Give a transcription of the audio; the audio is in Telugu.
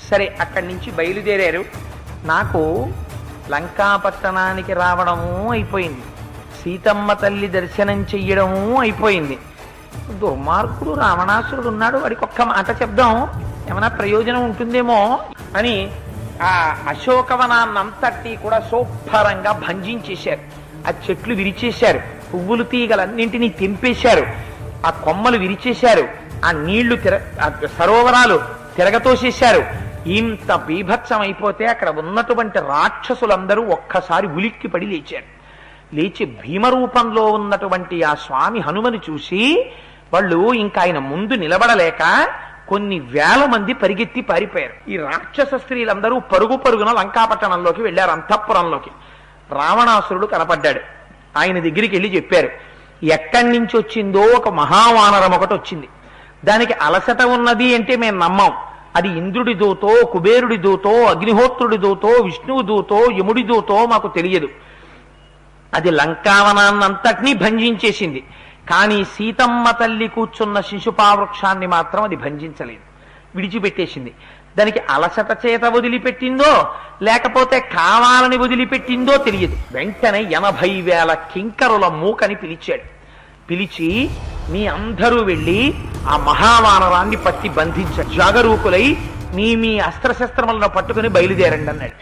సరే అక్కడి నుంచి బయలుదేరారు. నాకు లంకాపట్టణానికి రావడము అయిపోయింది, సీతమ్మ తల్లి దర్శనం చెయ్యడము అయిపోయింది. దుర్మార్గుడు రావణాసురుడు ఉన్నాడు, వాడికి ఒక్క మాట చెప్దాం, ఏమైనా ప్రయోజనం ఉంటుందేమో అని ఆ అశోకవనాన్నంతటి కూడా శుభ్రంగా భంజించేశారు. ఆ చెట్లు విరిచేశారు, పువ్వులు తీగలన్నింటినీ తెంపేశారు, ఆ కొమ్మలు విరిచేశారు, ఆ నీళ్లు సరోవరాలు తిరగతోసేశారు. ఇంత బీభత్సం అయిపోతే అక్కడ ఉన్నటువంటి రాక్షసులందరూ ఒక్కసారి ఉలిక్కి పడి లేచారు. లేచి భీమరూపంలో ఉన్నటువంటి ఆ స్వామి హనుమని చూసి వాళ్ళు ఇంకా ఆయన ముందు నిలబడలేక కొన్ని వేల మంది పరిగెత్తి పారిపోయారు. ఈ రాక్షస స్త్రీలందరూ పరుగు పరుగున లంకాపట్టణంలోకి వెళ్ళారు, అంతఃపురంలోకి. రావణాసురుడు కనపడ్డాడు. ఆయన దగ్గరికి వెళ్ళి చెప్పారు, ఎక్కడి నుంచి వచ్చిందో ఒక మహావానరం ఒకటి వచ్చింది, దానికి అలసట ఉన్నది అంటే మేము నమ్మం. అది ఇంద్రుడి దూతో, కుబేరుడి దూతో, అగ్నిహోత్రుడి దూతో, విష్ణువు దూతో, యముడి దూతో మాకు తెలియదు. అది లంకావనాన్నంతటినీ భంజించేసింది, కానీ సీతమ్మ తల్లి కూర్చున్న శిశుపావృక్షాన్ని మాత్రం అది భంజించలేదు, విడిచిపెట్టేసింది. దానికి అలసట చేత వదిలిపెట్టిందో లేకపోతే కావాలని వదిలిపెట్టిందో తెలియదు. వెంటనే 80,000 కింకరుల మూకని పిలిచాడు. పిలిచి మీ అందరూ వెళ్ళి ఆ మహావానరాన్ని పట్టి బంధించారు, జాగరూకులై మీ అస్త్రశస్త్రములను పట్టుకుని బయలుదేరండి అన్నాడు.